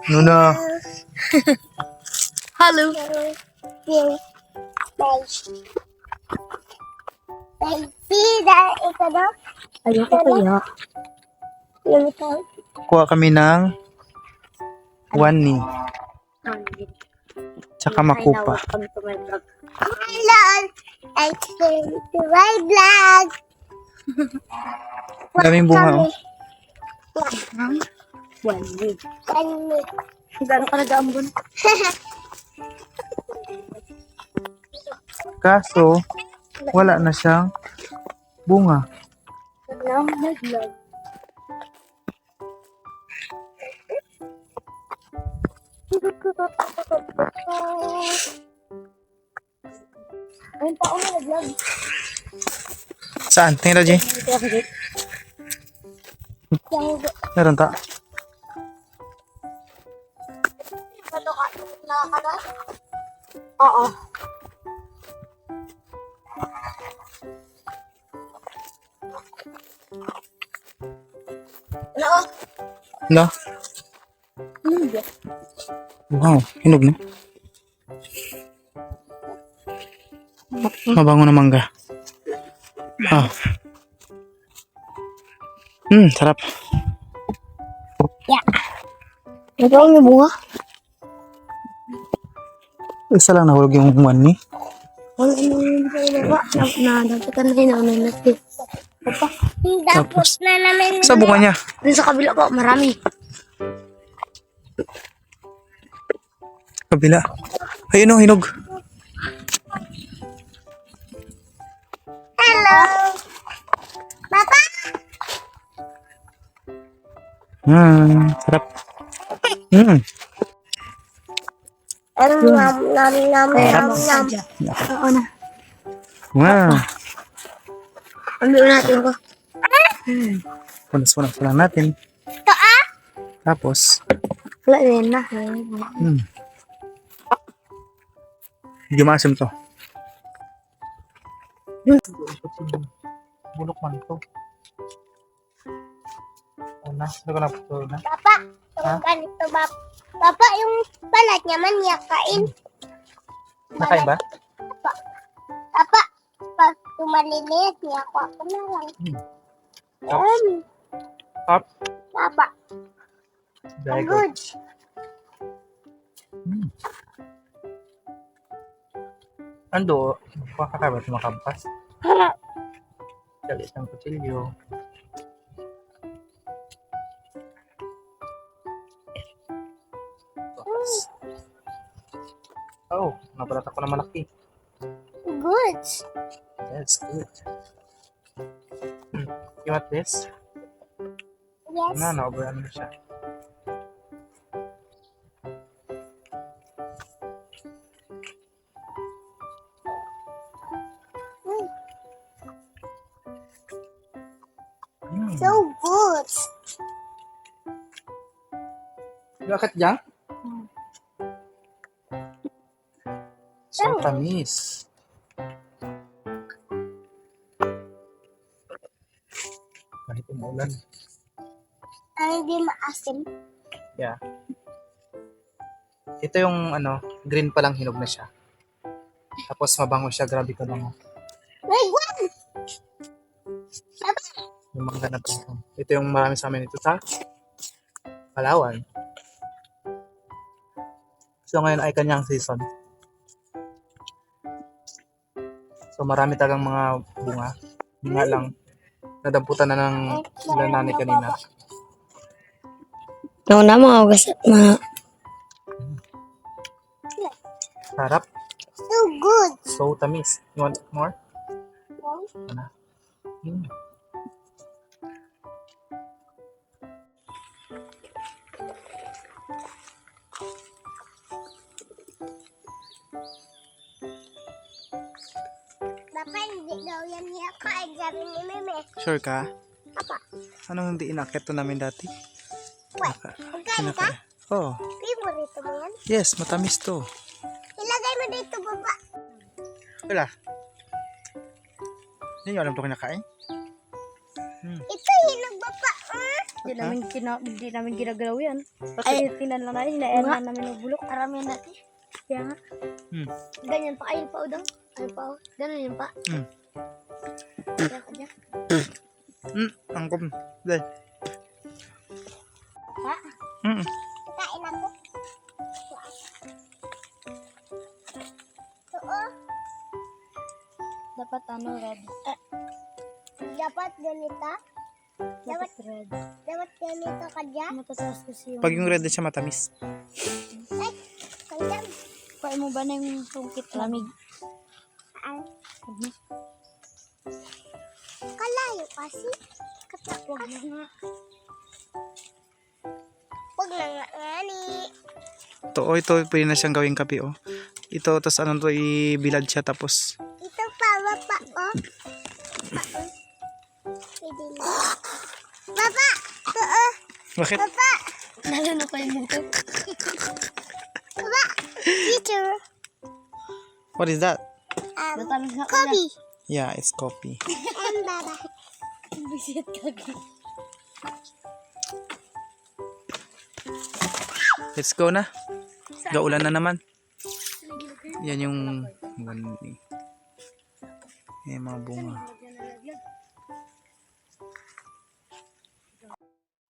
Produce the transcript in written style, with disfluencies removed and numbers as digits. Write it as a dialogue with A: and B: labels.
A: Nuna.
B: Hello. Ayoko kaya.
A: Kuha kami ng wani. Tsaka makupa.
B: Welcome to my vlog.
C: Hello, I came to my vlog.
A: Daming bunga oh.
B: One week.
C: Kani.
B: Gano'n ka nag-aambon?
A: Kaso, wala na siyang bunga.
B: Lang nag-vlog. Ayun pa ako nag-vlog.
A: Saan? Tingnan, Raji. Meron ta.
B: Oo. Ano?
A: Hala. Wow, hinog na. Mabango na mangga. Ah. Sarap.
B: Ito ang bunga.
A: Isa lang nahulog yung wani.
B: Wala naman sa baba. Nadaputan na hinaunan natin. Papa.
C: Tapos na namin.
A: Sa bunga niya.
B: Dun sa kabila po, marami.
A: Kabila. Ayun o, hinog.
C: Hello. Papa.
A: Sarap.
C: Nam.
B: Oo na.
A: Wow.
B: Ambil natin ko.
A: Punas-punas lang natin. Tapos,
B: Wala din na.
A: medyo maasim to. Bulok man to. Una, sino ko na po na?
C: Papa, yung ganito ba? Papa, yung balat niya man kain.
A: Nakain ba?
C: Papa, pag tumaliliit niya ako na lang.
A: Up.
C: Papa,
A: Very good.
C: good.
A: Ando, makakakaba sa makampas. Dalit ng kutsilyo. Oh, nabalat ako na malaki.
C: Good.
A: Yes, good. You want this?
C: Yes.
A: Naobayan mo siya.
C: So good.
A: Bakit dyan? So tamis. Kahit umulan.
C: Ay, hindi maasim.
A: Yeah. Ito yung green pa lang hinog na siya. Tapos mabango siya, grabe ka bango.
C: Wait, what?
A: Yung mangga na to. Ito yung marami sa amin ito sa Palawan. So ngayon ay kanyang season. So marami talagang mga bunga. Bunga lang. Nadamputan na ng lanani kanina.
B: Ako na mga ugas at mga...
A: Sarap.
C: So good.
A: So tamis. You want more? Ano?
C: Papa, hindi daw yan niya kain. Sabi ni Meme.
A: Sure ka? Anong hindi inakit to namin dati?
C: What? Pagkain ka?
A: Oh,
C: Favorite mo yan?
A: yes, matamis to.
C: Ilagay mo dito baba.
A: Wala. Hindi nyo alam to kinakain?
C: Ito hinog baba.
B: Hindi namin ginagalaw yan. Ay, tingnan lang natin. Hinayaan lang namin ng bulok. Karamihan natin. Kaya nga. Ganyan pa. Ayun pa o daw. Ayun pa o. Ganun yun pa. Kaya ka dyan.
A: Angkom. Dahil.
C: Ha?
A: Mm.
C: Kain ako. Oo.
B: Dapat red.
C: Dapat ganito.
B: Dapat red.
C: Dapat ganito ka dyan.
B: Matataas kasi yung...
A: Pag yung red na siya matamis.
C: Ay, kandam.
B: Paano mo ba na yung tungkit lamig?
C: Saan? Kalayo kasi.
B: Huwag mo nga.
C: Huwag na nga ngani.
A: Ito pwede na siyang gawing kape, oh. Ito, tas ano to, ibilad siya, tapos
C: Ito pa, baba, oh. Pwede na. Baba! Oo.
A: bakit?
C: Baba!
B: Nalala ko yung buto.
C: Baba! Teacher.
A: What is that?
B: Natamis nga ko
C: Kobe.
A: Yeah, it's coffee.
C: And baba.
B: Bisit kagi.
A: Let's go na. Gaulan na naman. Yan yung mga bunga.